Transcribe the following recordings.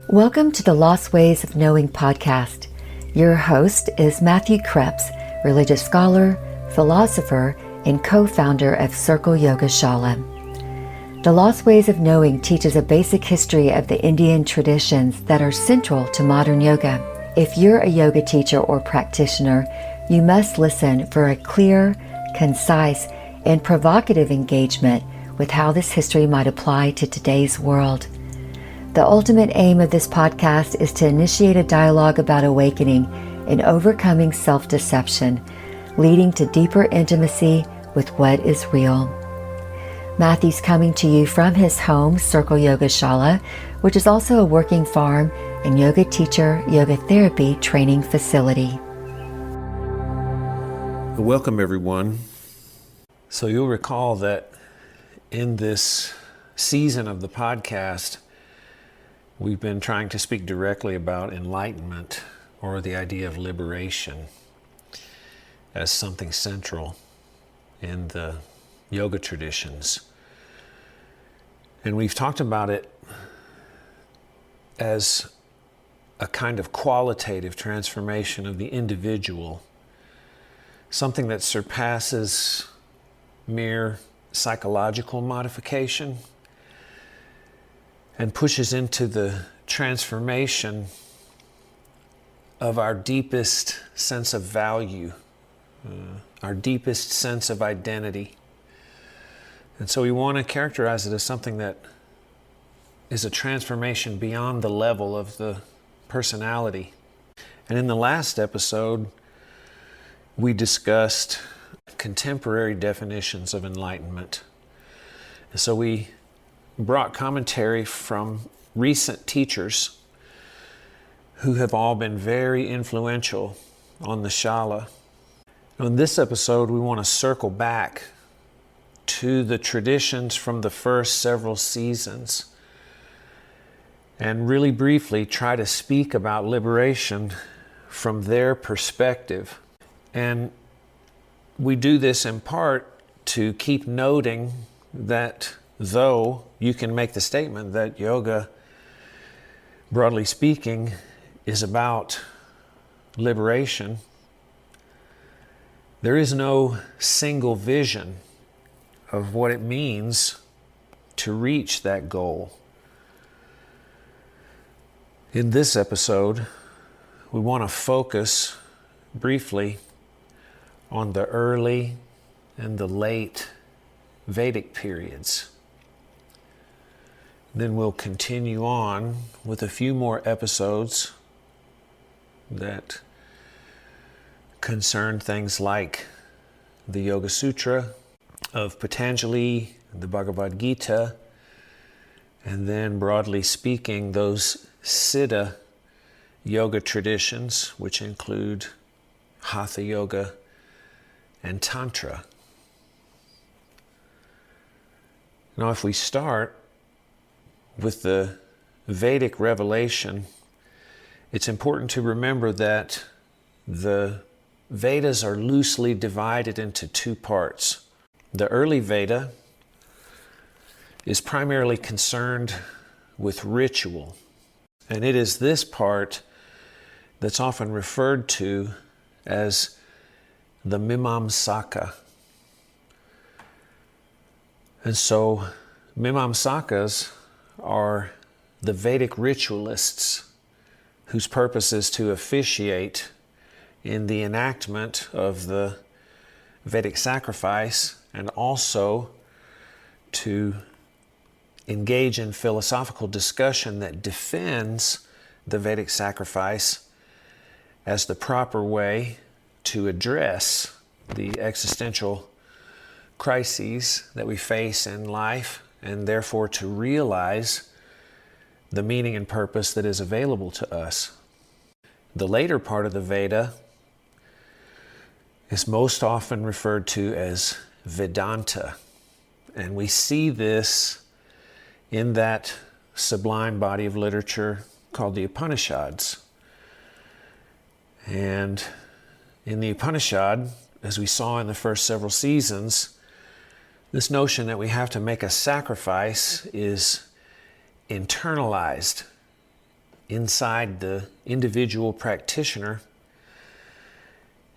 Welcome to the Lost Ways of Knowing podcast. Your host is Matthew Krebs, religious scholar, philosopher, and co-founder of Circle Yoga Shala. The Lost Ways of Knowing teaches a basic history of the Indian traditions that are central to modern yoga. If you're a yoga teacher or practitioner, you must listen for a clear, concise, and provocative engagement with how this history might apply to today's world. The ultimate aim of this podcast is to initiate a dialogue about awakening and overcoming self-deception, leading to deeper intimacy with what is real. Matthew's coming to you from his home, Circle Yoga Shala, which is also a working farm and yoga teacher, yoga therapy training facility. Welcome, everyone. So you'll recall that in this season of the podcast, we've been trying to speak directly about enlightenment, or the idea of liberation, as something central in the yoga traditions. And we've talked about it as a kind of qualitative transformation of the individual, something that surpasses mere psychological modification and pushes into the transformation of our deepest sense of value, our deepest sense of identity. And so we want to characterize it as something that is a transformation beyond the level of the personality. And in the last episode, we discussed contemporary definitions of enlightenment. And so we brought commentary from recent teachers who have all been very influential on the Shala. In this episode, we want to circle back to the traditions from the first several seasons and really briefly try to speak about liberation from their perspective. And we do this in part to keep noting that though you can make the statement that yoga, broadly speaking, is about liberation, there is no single vision of what it means to reach that goal. In this episode, we want to focus briefly on the early and the late Vedic periods. Then we'll continue on with a few more episodes that concern things like the Yoga Sutra of Patanjali, the Bhagavad Gita, and then broadly speaking, those Siddha yoga traditions, which include Hatha Yoga and Tantra. Now, if we start with the Vedic revelation, it's important to remember that the Vedas are loosely divided into two parts. The early Veda is primarily concerned with ritual, and it is this part that's often referred to as the Mimamsaka. And so Mimamsakas are the Vedic ritualists whose purpose is to officiate in the enactment of the Vedic sacrifice and also to engage in philosophical discussion that defends the Vedic sacrifice as the proper way to address the existential crises that we face in life, and therefore to realize the meaning and purpose that is available to us. The later part of the Veda is most often referred to as Vedanta, and we see this in that sublime body of literature called the Upanishads. And in the Upanishad, as we saw in the first several seasons, this notion that we have to make a sacrifice is internalized inside the individual practitioner.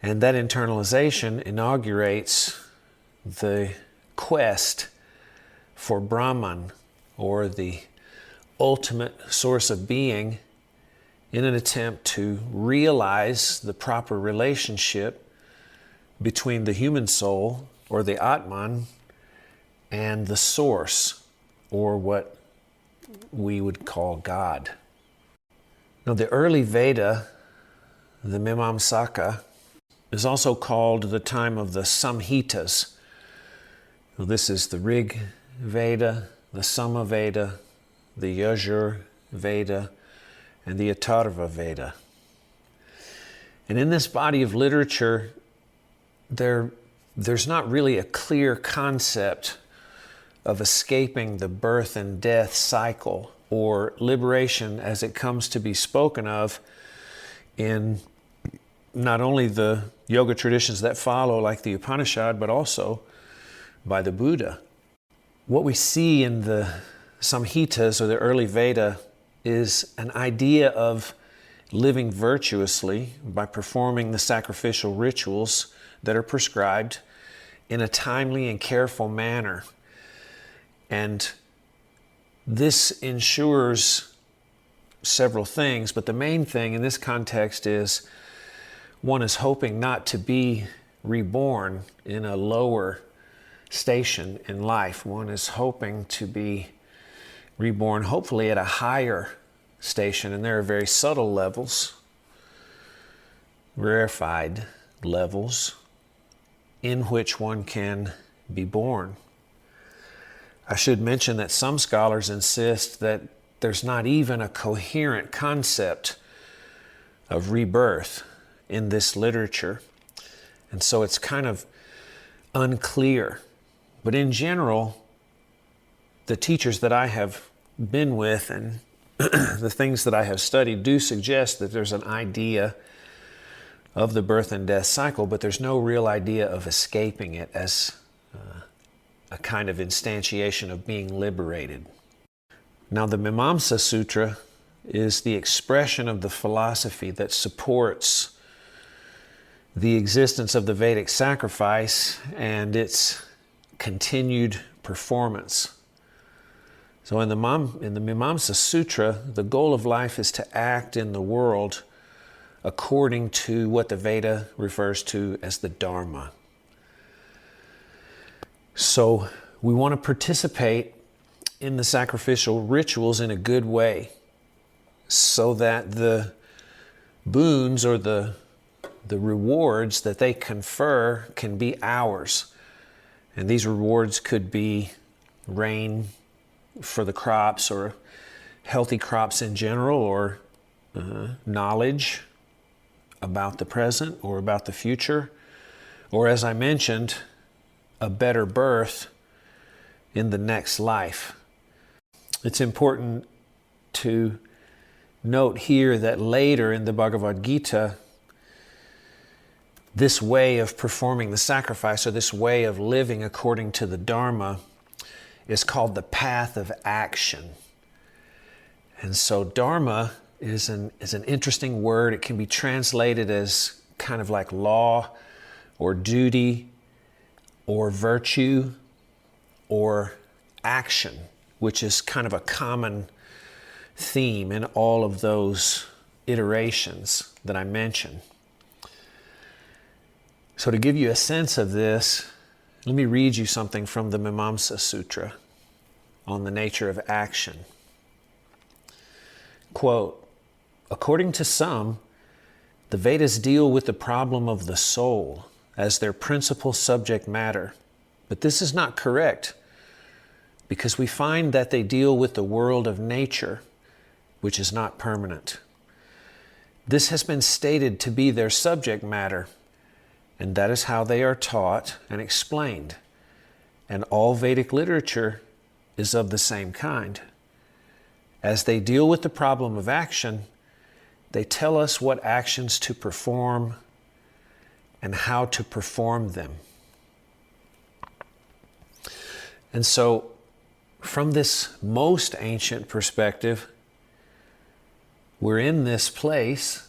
And that internalization inaugurates the quest for Brahman, or the ultimate source of being, in an attempt to realize the proper relationship between the human soul, or the Atman, and the source, or what we would call God. Now, the early Veda, the Mimamsaka, is also called the time of the Samhitas. Well, this is the Rig Veda, the Sama Veda, the Yajur Veda, and the Atharva Veda. And in this body of literature, there's not really a clear concept of escaping the birth and death cycle, or liberation as it comes to be spoken of in not only the yoga traditions that follow, like the Upanishad, but also by the Buddha. What we see in the Samhitas, or the early Veda, is an idea of living virtuously by performing the sacrificial rituals that are prescribed in a timely and careful manner. And this ensures several things, but the main thing in this context is one is hoping not to be reborn in a lower station in life. One is hoping to be reborn, hopefully, at a higher station, and there are very subtle levels, rarefied levels, in which one can be born. I should mention that some scholars insist that there's not even a coherent concept of rebirth in this literature, and so it's kind of unclear. But in general, the teachers that I have been with and the things that I have studied do suggest that there's an idea of the birth and death cycle, but there's no real idea of escaping it as a kind of instantiation of being liberated. Now, the Mimamsa Sutra is the expression of the philosophy that supports the existence of the Vedic sacrifice and its continued performance. So in the Mimamsa Sutra, the goal of life is to act in the world according to what the Veda refers to as the Dharma. So we want to participate in the sacrificial rituals in a good way, so that the boons, or the rewards that they confer, can be ours. And these rewards could be rain for the crops, or healthy crops in general, or knowledge about the present or about the future, or, as I mentioned, a better birth in the next life. It's important to note here that later in the Bhagavad Gita, this way of performing the sacrifice, or this way of living according to the Dharma, is called the path of action. And so Dharma is an interesting word. It can be translated as kind of like law, or duty, or virtue, or action, which is kind of a common theme in all of those iterations that I mentioned. So to give you a sense of this, let me read you something from the Mimamsa Sutra on the nature of action. Quote, "According to some, the Vedas deal with the problem of the soul as their principal subject matter. But this is not correct, because we find that they deal with the world of nature, which is not permanent. This has been stated to be their subject matter, and that is how they are taught and explained. And all Vedic literature is of the same kind. As they deal with the problem of action, they tell us what actions to perform and how to perform them." And so, from this most ancient perspective, we're in this place,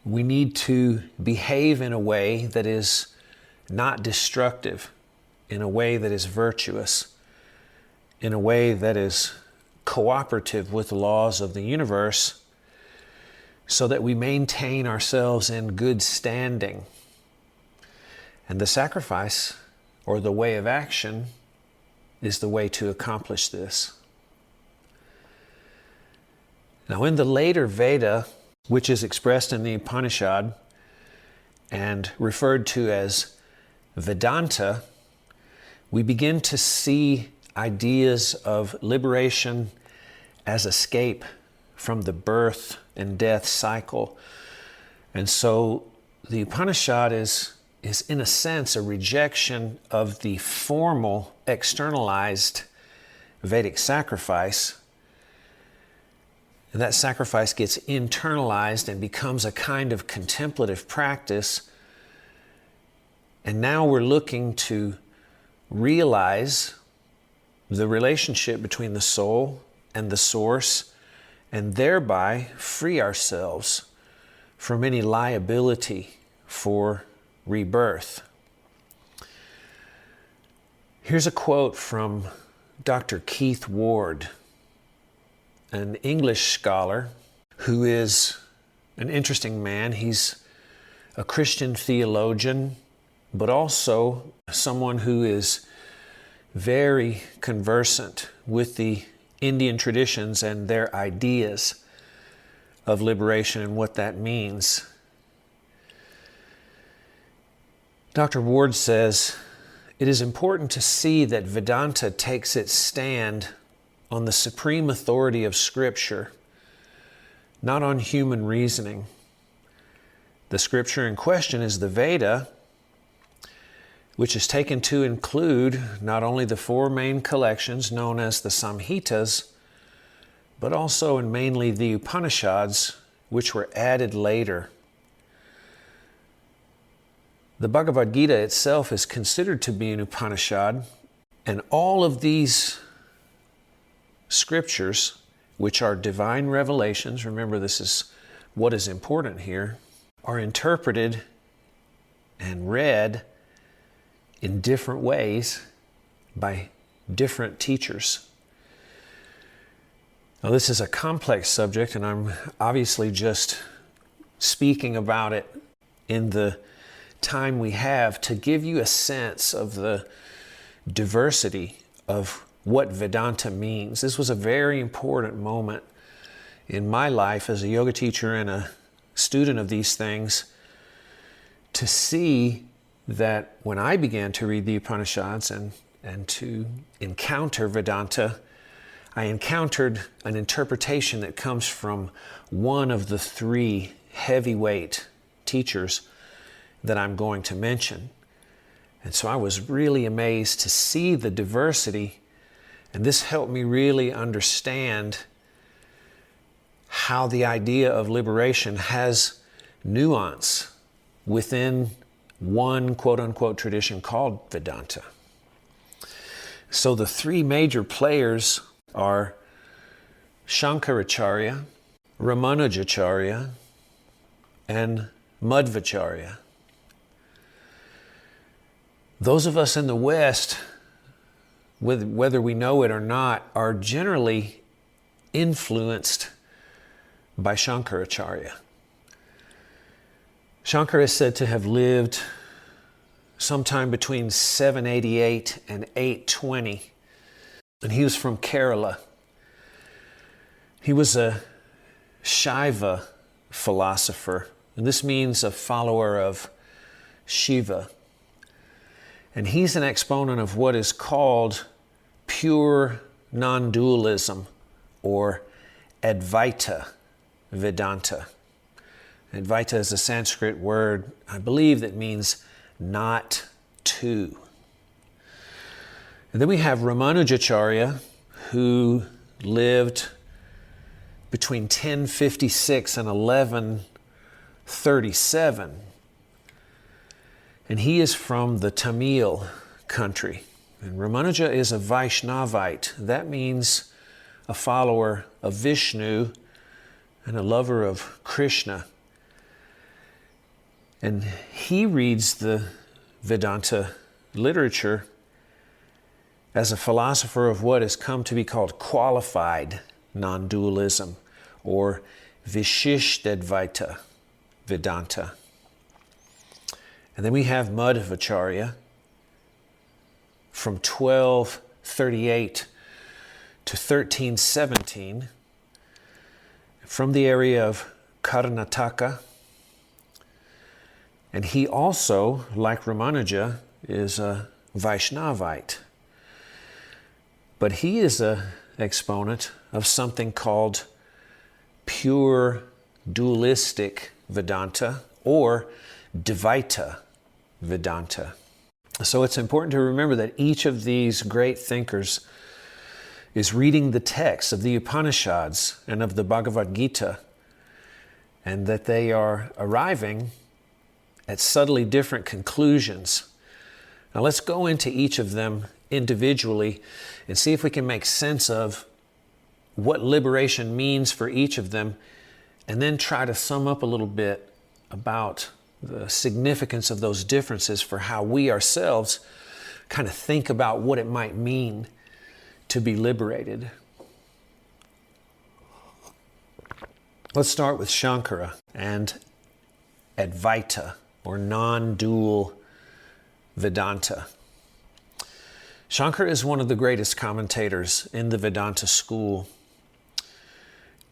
we need to behave in a way that is not destructive, in a way that is virtuous, in a way that is cooperative with the laws of the universe, so that we maintain ourselves in good standing. And the sacrifice, or the way of action, is the way to accomplish this. Now, in the later Veda, which is expressed in the Upanishad and referred to as Vedanta, we begin to see ideas of liberation as escape from the birth and death cycle. And so the Upanishad is in a sense a rejection of the formal, externalized Vedic sacrifice. And that sacrifice gets internalized and becomes a kind of contemplative practice. And now we're looking to realize the relationship between the soul and the source, and thereby free ourselves from any liability for rebirth. Here's a quote from Dr. Keith Ward, an English scholar who is an interesting man. He's a Christian theologian, but also someone who is very conversant with the Indian traditions and their ideas of liberation and what that means. Dr. Ward says, "It is important to see that Vedanta takes its stand on the supreme authority of Scripture, not on human reasoning. The Scripture in question is the Veda, which is taken to include not only the four main collections known as the Samhitas, but also and mainly the Upanishads, which were added later. The Bhagavad Gita itself is considered to be an Upanishad, and all of these scriptures, which are divine revelations, remember this is what is important here, are interpreted and read in different ways by different teachers." Now, this is a complex subject, and I'm obviously just speaking about it in the time we have to give you a sense of the diversity of what Vedanta means. This was a very important moment in my life as a yoga teacher and a student of these things, to see that when I began to read the Upanishads and to encounter Vedanta, I encountered an interpretation that comes from one of the three heavyweight teachers that I'm going to mention. And so I was really amazed to see the diversity, and this helped me really understand how the idea of liberation has nuance within one quote-unquote tradition called Vedanta. So the three major players are Shankaracharya, Ramanujacharya, and Madhvacharya. Those of us in the West, whether we know it or not, are generally influenced by Shankaracharya. Shankara is said to have lived sometime between 788 and 820, and he was from Kerala. He was a Shaiva philosopher, and this means a follower of Shiva. And he's an exponent of what is called pure non-dualism, or Advaita Vedanta. Advaita is a Sanskrit word, I believe, that means not two. And then we have Ramanujacharya, who lived between 1056 and 1137. And he is from the Tamil country. And Ramanuja is a Vaishnavite. That means a follower of Vishnu and a lover of Krishna. And he reads the Vedanta literature as a philosopher of what has come to be called qualified non-dualism, or Vishishtadvaita Vedanta. And then we have Madhvacharya from 1238 to 1317 from the area of Karnataka. And he also, like Ramanuja, is a Vaishnavite. But he is an exponent of something called pure dualistic Vedanta, or Dvaita Vedanta. So it's important to remember that each of these great thinkers is reading the texts of the Upanishads and of the Bhagavad Gita, and that they are arriving at subtly different conclusions. Now let's go into each of them individually and see if we can make sense of what liberation means for each of them, and then try to sum up a little bit about the significance of those differences for how we ourselves kind of think about what it might mean to be liberated. Let's start with Shankara and Advaita, or non-dual Vedanta. Shankara is one of the greatest commentators in the Vedanta school.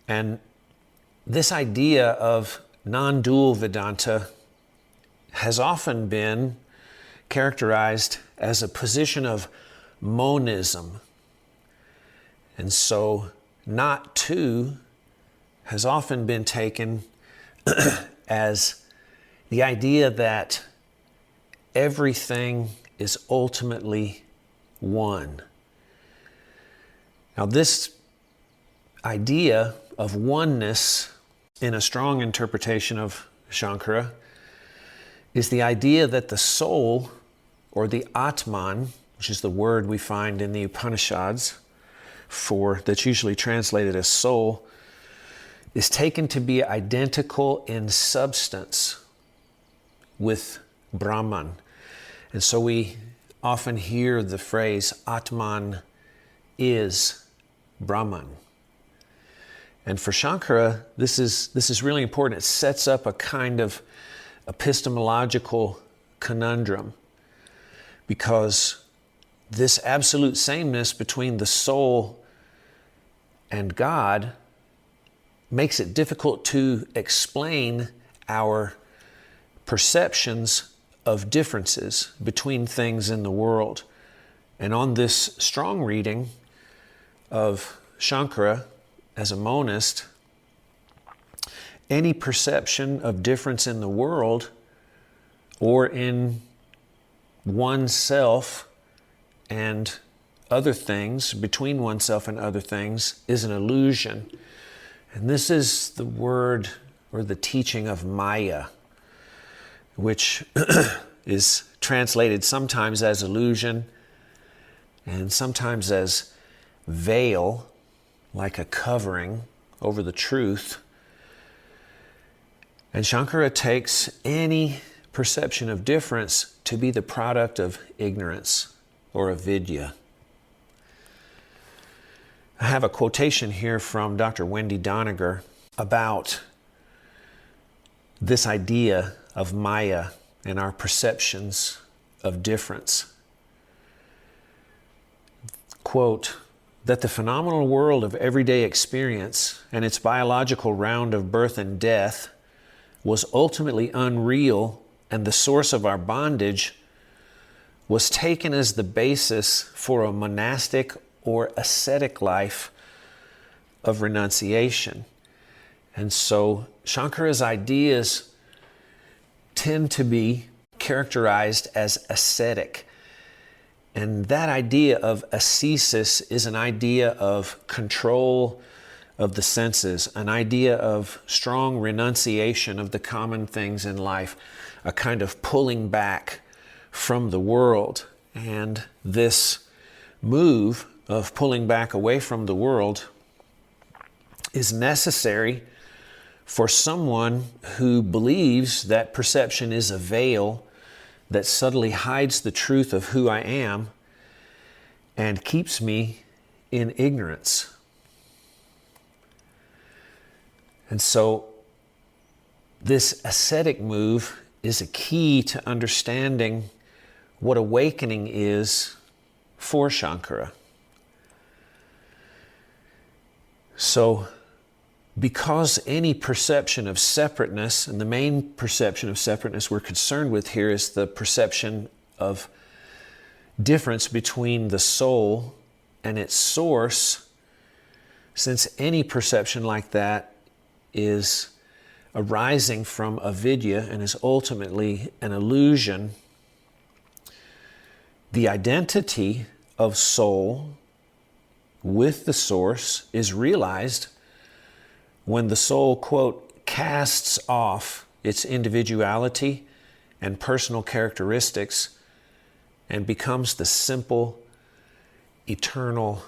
And this idea of non-dual Vedanta has often been characterized as a position of monism. And so not two has often been taken as the idea that everything is ultimately one. Now, this idea of oneness, in a strong interpretation of Shankara, is the idea that the soul, or the Atman, which is the word we find in the Upanishads that's usually translated as soul, is taken to be identical in substance with Brahman. And so we often hear the phrase, Atman is Brahman. And for Shankara, this is really important. It sets up a kind of epistemological conundrum, because this absolute sameness between the soul and God makes it difficult to explain our perceptions of differences between things in the world. And on this strong reading of Shankara as a monist, any perception of difference in the world or in oneself and other things, between oneself and other things, is an illusion. And this is the word or the teaching of Maya, which is translated sometimes as illusion and sometimes as veil, like a covering over the truth. And Shankara takes any perception of difference to be the product of ignorance or avidya. I have a quotation here from Dr. Wendy Doniger about this idea of Maya and our perceptions of difference. Quote, that the phenomenal world of everyday experience and its biological round of birth and death was ultimately unreal, and the source of our bondage was taken as the basis for a monastic or ascetic life of renunciation. And so Shankara's ideas tend to be characterized as ascetic. And that idea of ascesis is an idea of control of the senses, an idea of strong renunciation of the common things in life, a kind of pulling back from the world. And this move of pulling back away from the world is necessary for someone who believes that perception is a veil that subtly hides the truth of who I am and keeps me in ignorance. And so this ascetic move is a key to understanding what awakening is for Shankara. So, because any perception of separateness, and the main perception of separateness we're concerned with here is the perception of difference between the soul and its source, since any perception like that is arising from avidya and is ultimately an illusion, the identity of soul with the source is realized when the soul, quote, casts off its individuality and personal characteristics and becomes the simple, eternal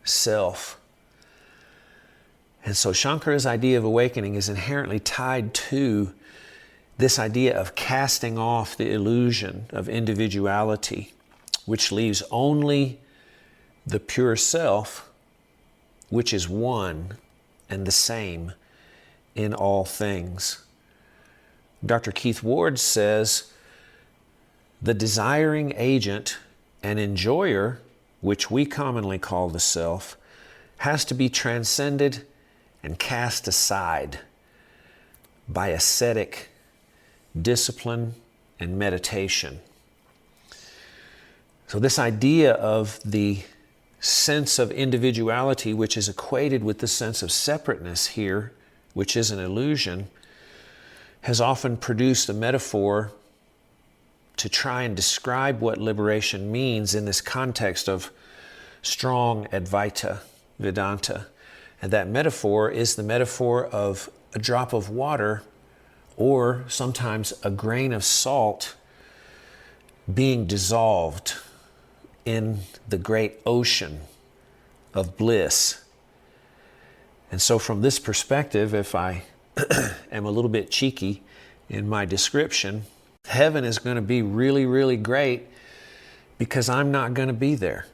self. And so Shankara's idea of awakening is inherently tied to this idea of casting off the illusion of individuality, which leaves only the pure self, which is one and the same in all things. Dr. Keith Ward says, the desiring agent and enjoyer, which we commonly call the self, has to be transcended and cast aside by ascetic discipline and meditation. So this idea of the sense of individuality, which is equated with the sense of separateness here, which is an illusion, has often produced a metaphor to try and describe what liberation means in this context of strong Advaita Vedanta. And that metaphor is the metaphor of a drop of water, or sometimes a grain of salt, being dissolved in the great ocean of bliss. And so from this perspective, if I am a little bit cheeky in my description, heaven is going to be really, really great because I'm not going to be there.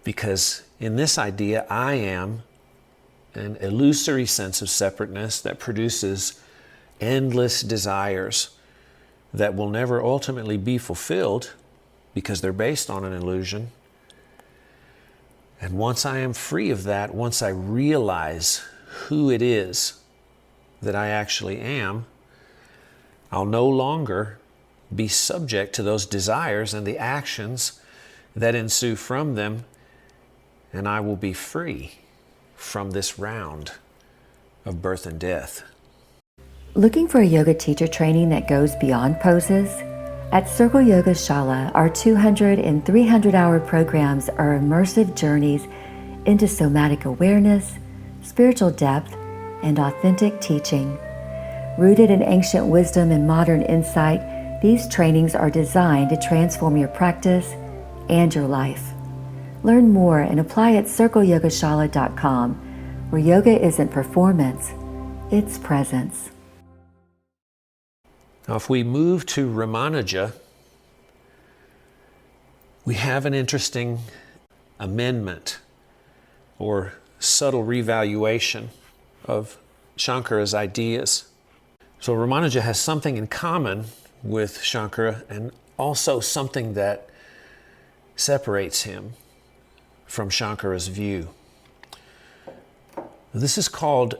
Because in this idea, I am an illusory sense of separateness that produces endless desires that will never ultimately be fulfilled because they're based on an illusion. And once I am free of that, once I realize who it is that I actually am, I'll no longer be subject to those desires and the actions that ensue from them, and I will be free from this round of birth and death. Looking for a yoga teacher training that goes beyond poses? At Circle Yoga Shala, our 200 and 300-hour programs are immersive journeys into somatic awareness, spiritual depth, and authentic teaching. Rooted in ancient wisdom and modern insight, these trainings are designed to transform your practice and your life. Learn more and apply at circleyogashala.com, where yoga isn't performance, it's presence. Now, if we move to Ramanuja, we have an interesting amendment or subtle revaluation of Shankara's ideas. So Ramanuja has something in common with Shankara and also something that separates him from Shankara's view. This is called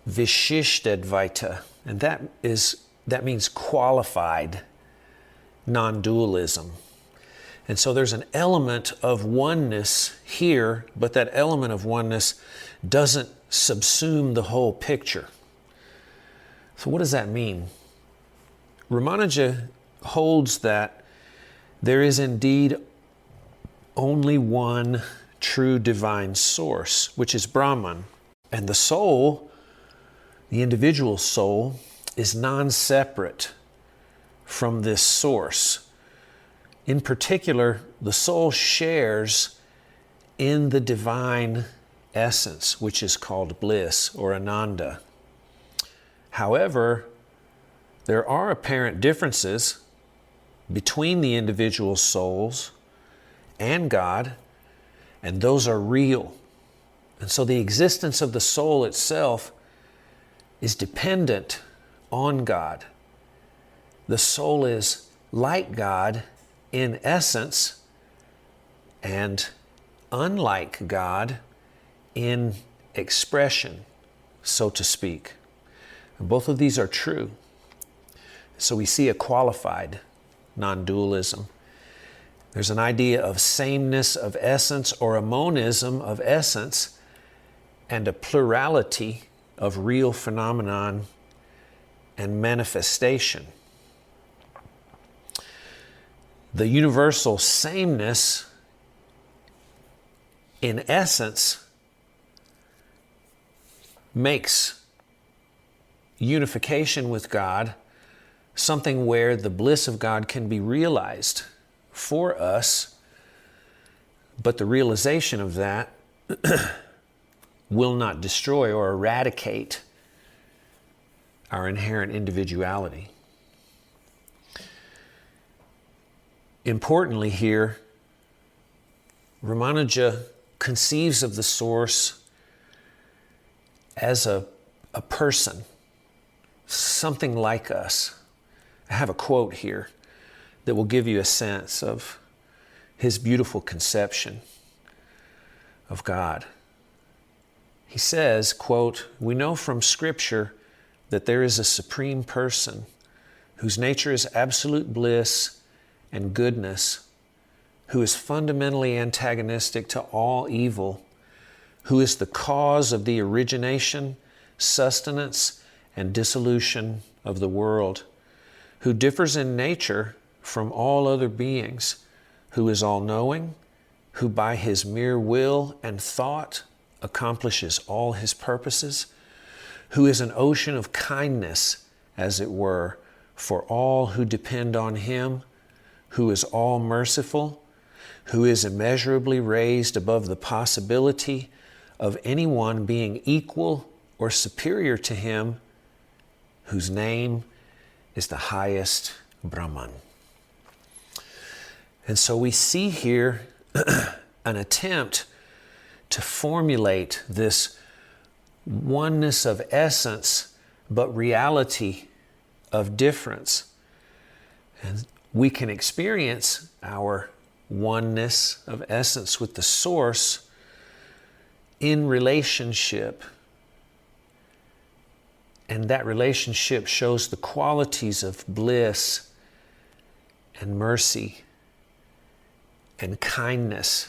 Vishishtadvaita, and that means qualified non-dualism. And so there's an element of oneness here, but that element of oneness doesn't subsume the whole picture. So what does that mean? Ramanuja holds that there is indeed only one true divine source, which is Brahman. And the soul, the individual soul, is non-separate from this source. In particular, the soul shares in the divine essence, which is called bliss or ananda. However, there are apparent differences between the individual souls and God, and those are real. And so the existence of the soul itself is dependent on God. The soul is like God in essence and unlike God in expression, so to speak. And both of these are true. So we see a qualified non-dualism. There's an idea of sameness of essence or a monism of essence and a plurality of real phenomenon and manifestation. The universal sameness in essence makes unification with God something where the bliss of God can be realized for us, but the realization of that will not destroy or eradicate our inherent individuality. Importantly here, Ramanuja conceives of the source as a person, something like us. I have a quote here that will give you a sense of his beautiful conception of God. He says, quote, "We know from Scripture that there is a supreme person whose nature is absolute bliss and goodness, who is fundamentally antagonistic to all evil, who is the cause of the origination, sustenance, and dissolution of the world, who differs in nature from all other beings, who is all-knowing, who by his mere will and thought accomplishes all his purposes, who is an ocean of kindness, as it were, for all who depend on him, who is all-merciful, who is immeasurably raised above the possibility of anyone being equal or superior to him, whose name is the highest Brahman." And so we see here an attempt to formulate this oneness of essence, but reality of difference. And we can experience our oneness of essence with the source in relationship. And that relationship shows the qualities of bliss and mercy and kindness.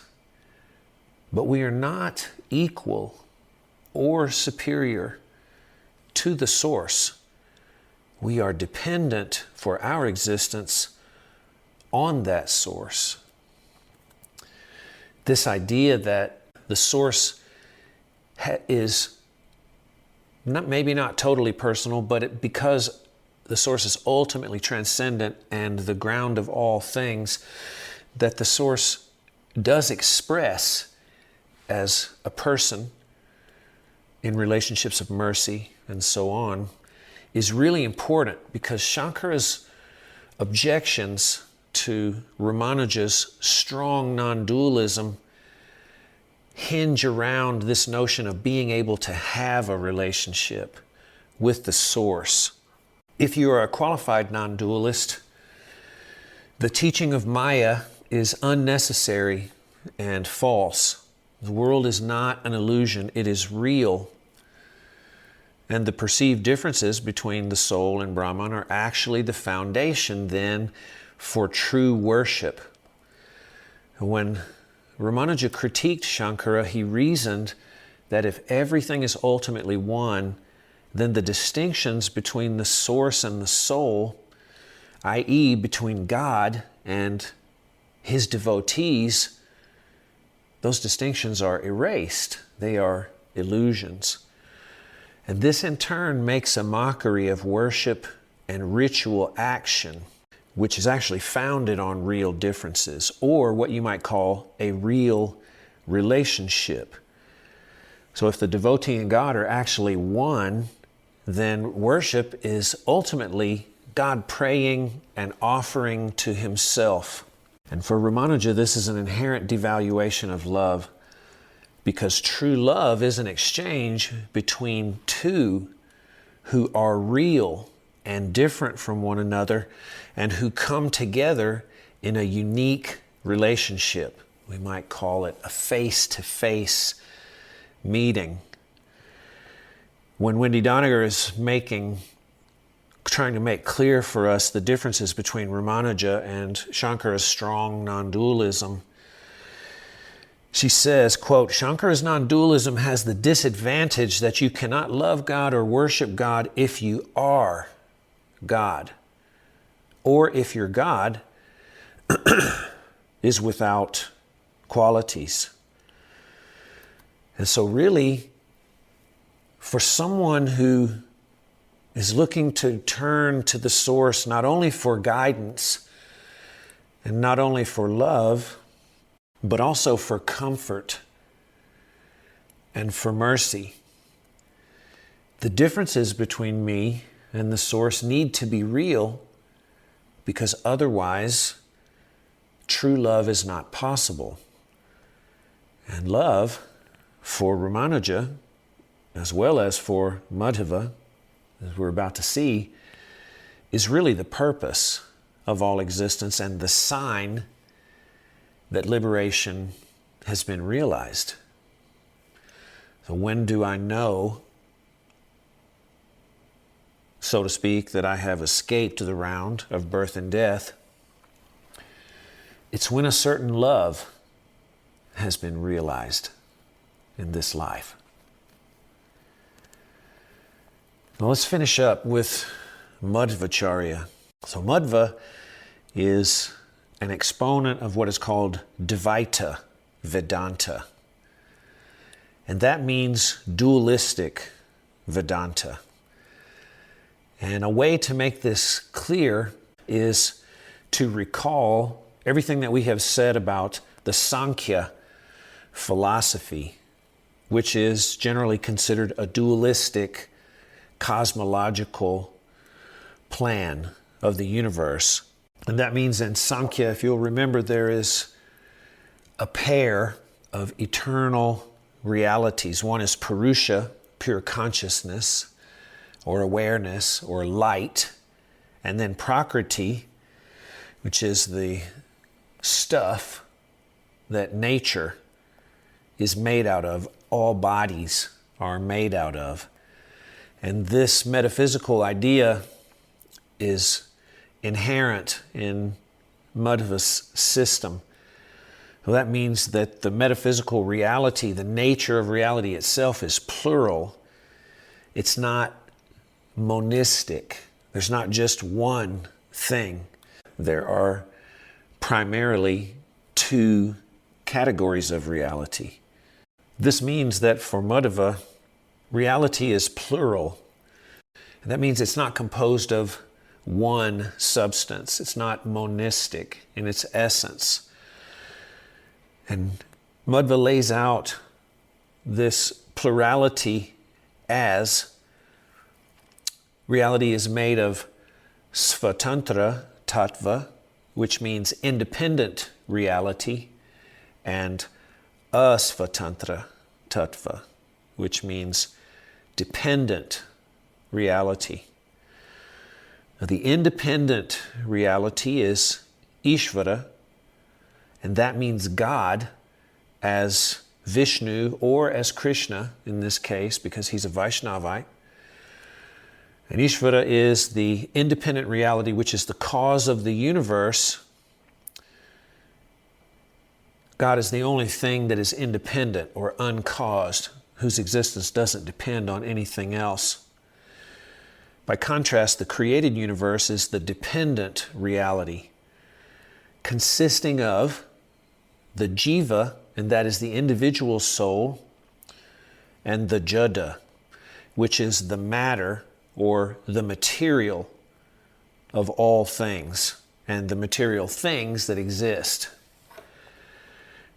But we are not equal or superior to the source. We are dependent for our existence on that source. This idea that the source is maybe not totally personal, but because the source is ultimately transcendent and the ground of all things, that the source does express as a person in relationships of mercy and so on, is really important, because Shankara's objections to Ramanuja's strong non-dualism hinge around this notion of being able to have a relationship with the source. If you are a qualified non-dualist, the teaching of Maya is unnecessary and false. The world is not an illusion, it is real. And the perceived differences between the soul and Brahman are actually the foundation then for true worship. When Ramanuja critiqued Shankara, he reasoned that if everything is ultimately one, then the distinctions between the source and the soul, i.e., between God and his devotees, those distinctions are erased. They are illusions. And this in turn makes a mockery of worship and ritual action, which is actually founded on real differences, or what you might call a real relationship. So if the devotee and God are actually one, then worship is ultimately God praying and offering to himself. And for Ramanuja, this is an inherent devaluation of love, because true love is an exchange between two who are real and different from one another and who come together in a unique relationship. We might call it a face-to-face meeting. When Wendy Doniger is trying to make clear for us the differences between Ramanuja and Shankara's strong non-dualism, she says, quote, Shankara's non-dualism has the disadvantage that you cannot love God or worship God if you are God, or if your God is without qualities. And so really, for someone who is looking to turn to the source not only for guidance and not only for love, but also for comfort and for mercy, the differences between me and the source need to be real, because otherwise true love is not possible. And love for Ramanuja, as well as for Madhava, as we're about to see, is really the purpose of all existence and the sign that liberation has been realized. So when do I know, so to speak, that I have escaped the round of birth and death? It's when a certain love has been realized in this life. Now let's finish up with Madhvacharya. So Madhva is an exponent of what is called Dvaita Vedanta. And that means dualistic Vedanta. And a way to make this clear is to recall everything that we have said about the Sankhya philosophy, which is generally considered a dualistic cosmological plan of the universe. And that means in Sankhya, if you'll remember, there is a pair of eternal realities. One is Purusha, pure consciousness, or awareness, or light. And then Prakriti, which is the stuff that nature is made out of, all bodies are made out of. And this metaphysical idea is inherent in Madhva's system. So that means that the metaphysical reality, the nature of reality itself, is plural. It's not monistic. There's not just one thing. There are primarily two categories of reality. This means that for Madhva, reality is plural. And that means it's not composed of one substance. It's not monistic in its essence. And Madhva lays out this plurality as reality is made of Svatantra Tattva, which means independent reality, and Asvatantra Tattva, which means dependent reality. Now, the independent reality is Ishvara, and that means God as Vishnu or as Krishna in this case, because he's a Vaishnavite. And Ishvara is the independent reality, which is the cause of the universe. God is the only thing that is independent or uncaused, whose existence doesn't depend on anything else. By contrast, the created universe is the dependent reality, consisting of the jiva, and that is the individual soul, and the jada, which is the matter or the material of all things, and the material things that exist.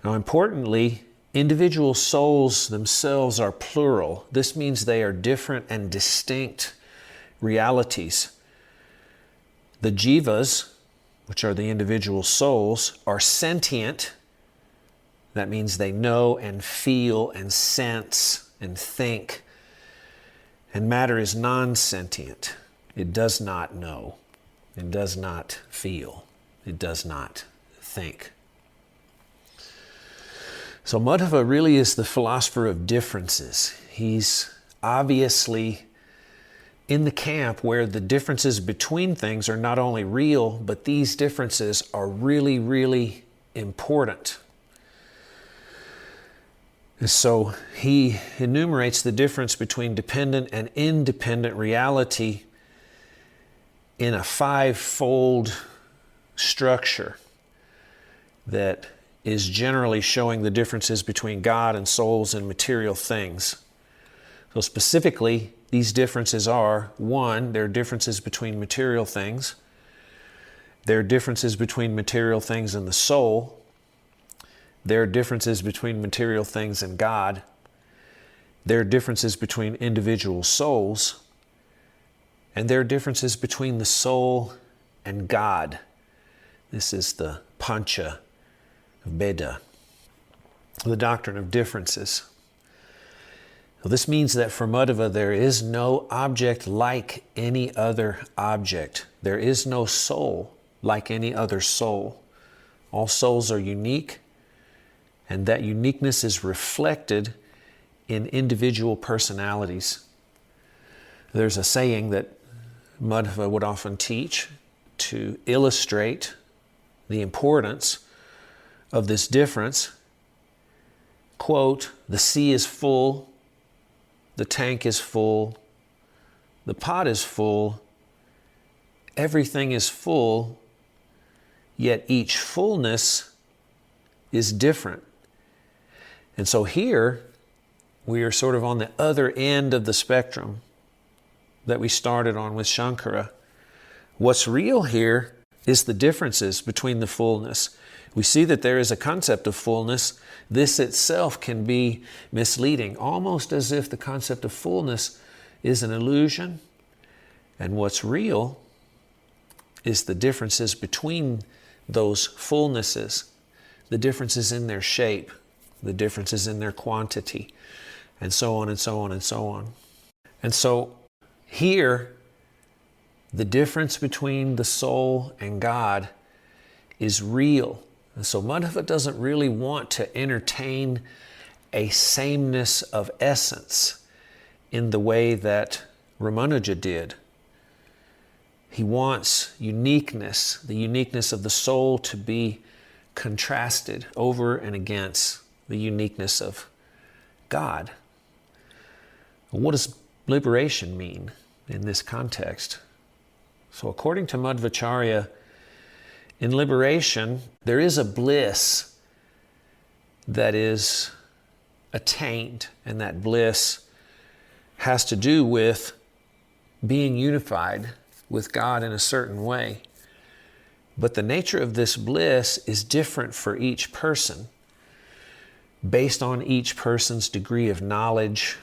Now, importantly, Individual souls themselves are plural. This means they are different and distinct realities. The jivas, which are the individual souls, are sentient. That means they know and feel and sense and think. And matter is non-sentient. It does not know. It does not feel. It does not think. So Madhava really is the philosopher of differences. He's obviously in the camp where the differences between things are not only real, but these differences are really, really important. And so he enumerates the difference between dependent and independent reality in a five-fold structure that is generally showing the differences between God and souls and material things. So specifically, these differences are, one, there are differences between material things. There are differences between material things and the soul. There are differences between material things and God. There are differences between individual souls. And there are differences between the soul and God. This is the Pancha Veda, the doctrine of differences. Well, this means that for Madhava there is no object like any other object. There is no soul like any other soul. All souls are unique, and that uniqueness is reflected in individual personalities. There's a saying that Madhava would often teach to illustrate the importance of this difference. Quote, "The sea is full, the tank is full, the pot is full, everything is full, yet each fullness is different." And so here we are sort of on the other end of the spectrum that we started on with Shankara. What's real here is the differences between the fullness. We see that there is a concept of fullness. This itself can be misleading, almost as if the concept of fullness is an illusion. And what's real is the differences between those fullnesses, the differences in their shape, the differences in their quantity, and so on and so on and so on. And so here, the difference between the soul and God is real. And so Madhava doesn't really want to entertain a sameness of essence in the way that Ramanuja did. He wants uniqueness, the uniqueness of the soul, to be contrasted over and against the uniqueness of God. What does liberation mean in this context? So according to Madhvacharya, in liberation, there is a bliss that is attained, and that bliss has to do with being unified with God in a certain way. But the nature of this bliss is different for each person, based on each person's degree of knowledge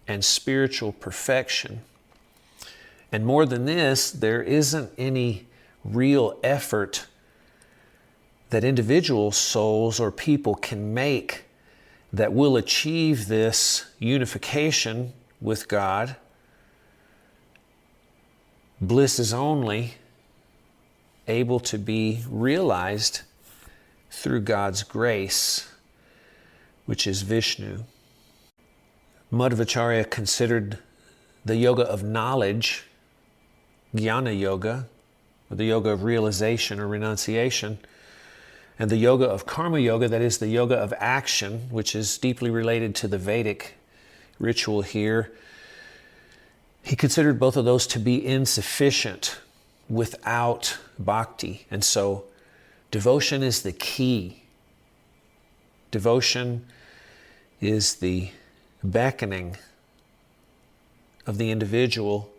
and spiritual perfection. And more than this, there isn't any real effort that individual souls or people can make that will achieve this unification with God. Bliss is only able to be realized through God's grace, which is Vishnu. Madhvacharya considered the yoga of knowledge, jnana yoga, or the yoga of realization or renunciation, and the yoga of karma yoga, that is the yoga of action, which is deeply related to the Vedic ritual here. He considered both of those to be insufficient without bhakti. And so devotion is the key. Devotion is the beckoning of the individual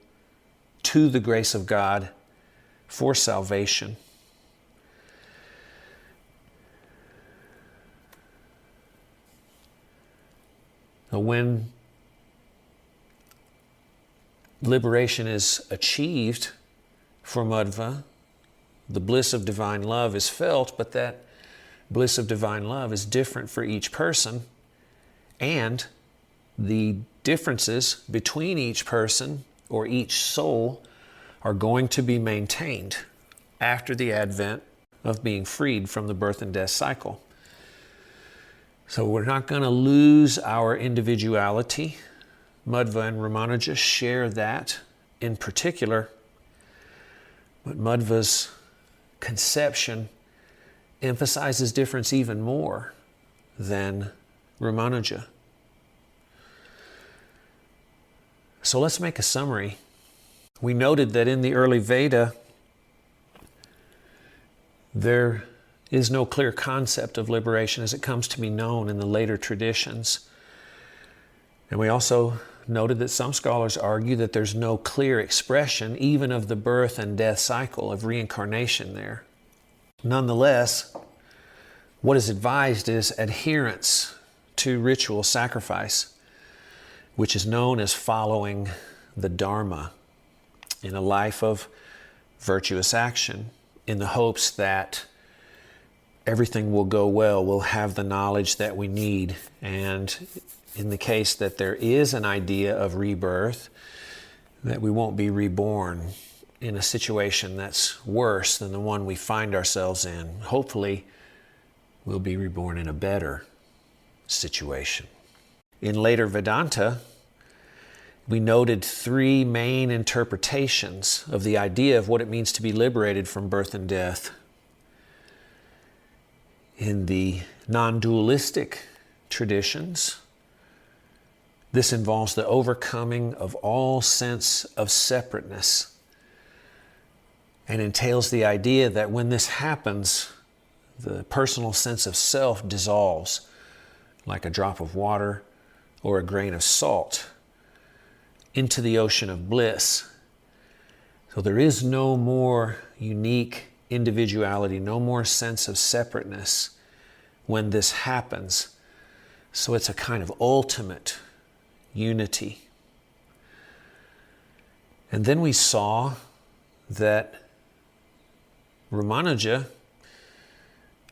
to the grace of God for salvation. But when liberation is achieved for Madhva, the bliss of divine love is felt, but that bliss of divine love is different for each person, and the differences between each person or each soul are going to be maintained after the advent of being freed from the birth and death cycle. So we're not going to lose our individuality. Madhva and Ramanuja share that in particular, but Madhva's conception emphasizes difference even more than Ramanuja. So let's make a summary. We noted that in the early Veda, there is no clear concept of liberation as it comes to be known in the later traditions. And we also noted that some scholars argue that there's no clear expression even of the birth and death cycle of reincarnation there. Nonetheless, what is advised is adherence to ritual sacrifice, which is known as following the Dharma in a life of virtuous action, in the hopes that everything will go well, we'll have the knowledge that we need, and in the case that there is an idea of rebirth, that we won't be reborn in a situation that's worse than the one we find ourselves in. Hopefully, we'll be reborn in a better situation. In later Vedanta, we noted three main interpretations of the idea of what it means to be liberated from birth and death. In the non-dualistic traditions, this involves the overcoming of all sense of separateness and entails the idea that when this happens, the personal sense of self dissolves like a drop of water or a grain of salt into the ocean of bliss. So there is no more unique individuality, no more sense of separateness when this happens. So it's a kind of ultimate unity. And then we saw that Ramanuja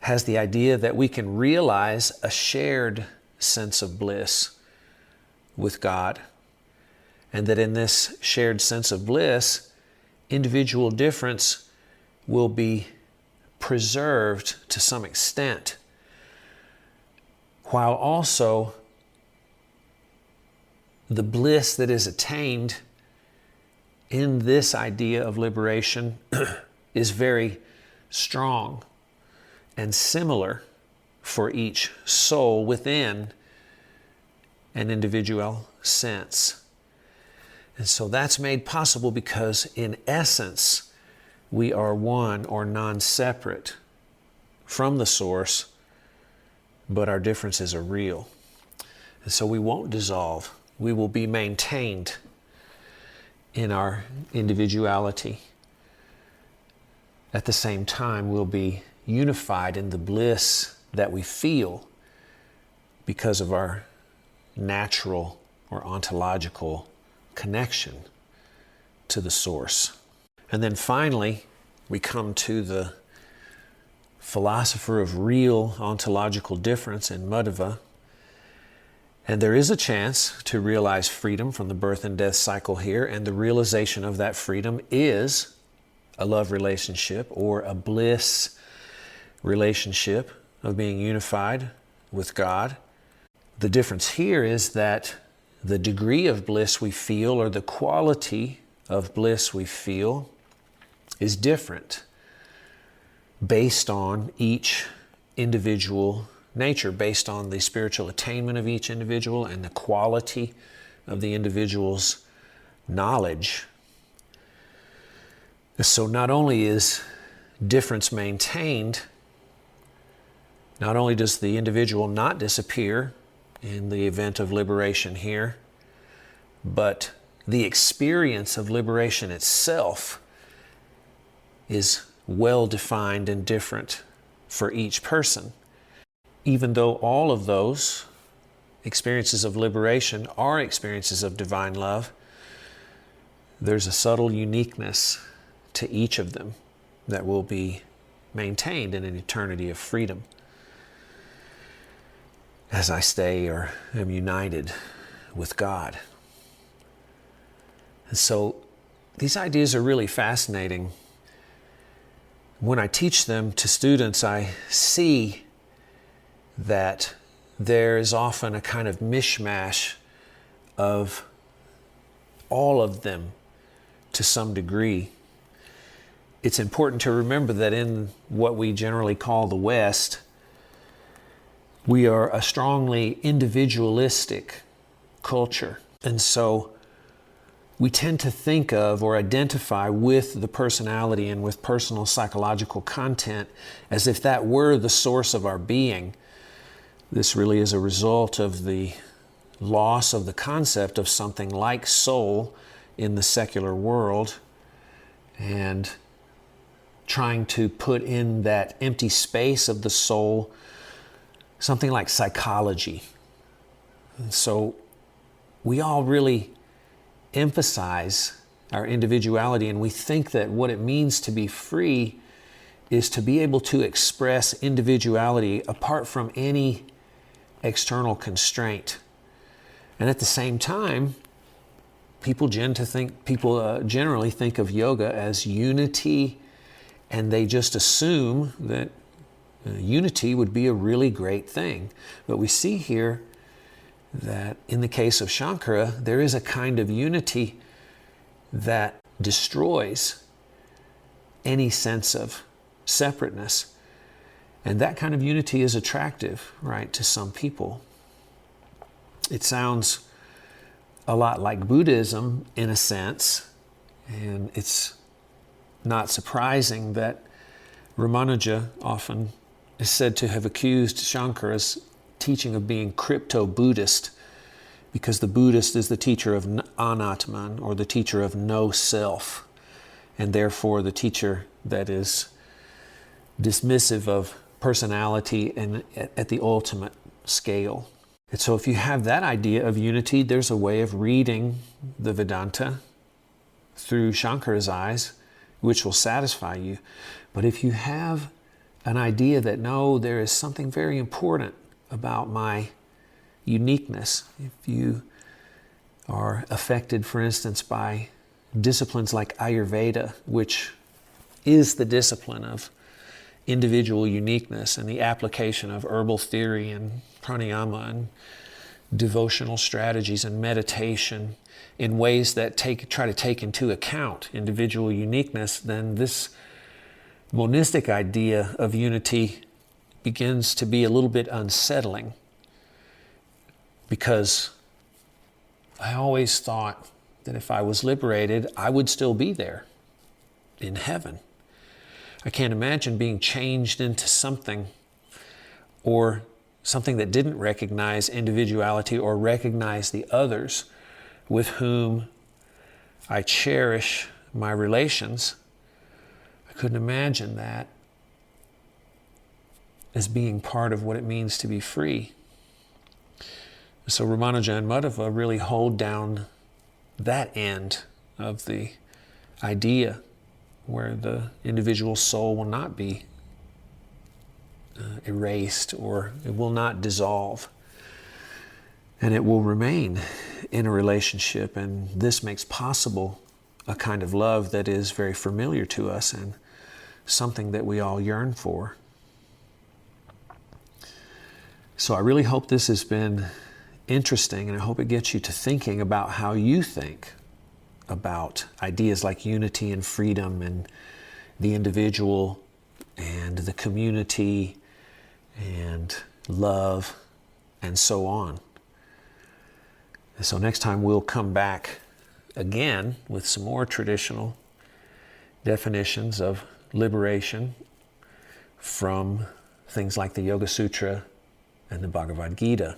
has the idea that we can realize a shared sense of bliss with God, and that in this shared sense of bliss, individual difference will be preserved to some extent, while also the bliss that is attained in this idea of liberation is very strong and similar for each soul within an individual sense. And so that's made possible because in essence, we are one or non-separate from the source, but our differences are real. And so we won't dissolve. We will be maintained in our individuality. At the same time, we'll be unified in the bliss that we feel because of our natural or ontological connection to the source. And then finally, we come to the philosopher of real ontological difference in Madhva. And there is a chance to realize freedom from the birth and death cycle here, and the realization of that freedom is a love relationship or a bliss relationship of being unified with God. The difference here is that the degree of bliss we feel, or the quality of bliss we feel, is different based on each individual nature, based on the spiritual attainment of each individual and the quality of the individual's knowledge. So not only is difference maintained, not only does the individual not disappear in the event of liberation here, but the experience of liberation itself is well defined and different for each person, even though all of those experiences of liberation are experiences of divine love, there's a subtle uniqueness to each of them that will be maintained in an eternity of freedom as I stay or am united with God. And so these ideas are really fascinating. When I teach them to students, I see that there is often a kind of mishmash of all of them to some degree. It's important to remember that in what we generally call the West, we are a strongly individualistic culture. And so we tend to think of or identify with the personality and with personal psychological content as if that were the source of our being. This really is a result of the loss of the concept of something like soul in the secular world, and trying to put in that empty space of the soul something like psychology. And so we all really emphasize our individuality, and we think that what it means to be free is to be able to express individuality apart from any external constraint. And at the same time, people generally think of yoga as unity, and they just assume that unity would be a really great thing. But we see here that in the case of Shankara, there is a kind of unity that destroys any sense of separateness. And that kind of unity is attractive, right, to some people. It sounds a lot like Buddhism in a sense, and it's not surprising that Ramanuja often is said to have accused Shankara's teaching of being crypto-Buddhist, because the Buddhist is the teacher of anatman, or the teacher of no self, and therefore the teacher that is dismissive of personality and at the ultimate scale. And so if you have that idea of unity, there's a way of reading the Vedanta through Shankara's eyes, which will satisfy you. But if you have an idea that, no, there is something very important about my uniqueness, if you are affected, for instance, by disciplines like Ayurveda, which is the discipline of individual uniqueness and the application of herbal theory and pranayama and devotional strategies and meditation in ways that try to take into account individual uniqueness, then this monistic idea of unity begins to be a little bit unsettling, because I always thought that if I was liberated, I would still be there in heaven. I can't imagine being changed into something, or something that didn't recognize individuality or recognize the others with whom I cherish my relations. I couldn't imagine that as being part of what it means to be free. So Ramanuja and Madhava really hold down that end of the idea, where the individual soul will not be erased, or it will not dissolve, and it will remain in a relationship. And this makes possible a kind of love that is very familiar to us and something that we all yearn for. So I really hope this has been interesting, and I hope it gets you to thinking about how you think about ideas like unity and freedom and the individual and the community and love and so on. And so next time we'll come back again with some more traditional definitions of liberation from things like the Yoga Sutra and the Bhagavad Gita.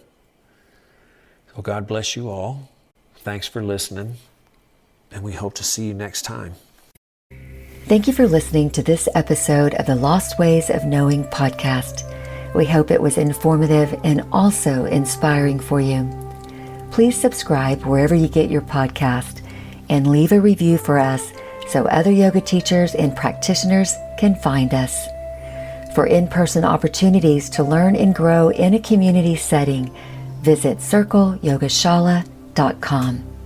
So God bless you all. Thanks for listening, and we hope to see you next time. Thank you for listening to this episode of the Lost Ways of Knowing podcast. We hope it was informative and also inspiring for you. Please subscribe wherever you get your podcast and leave a review for us so other yoga teachers and practitioners can find us. For in-person opportunities to learn and grow in a community setting, visit circleyogashala.com.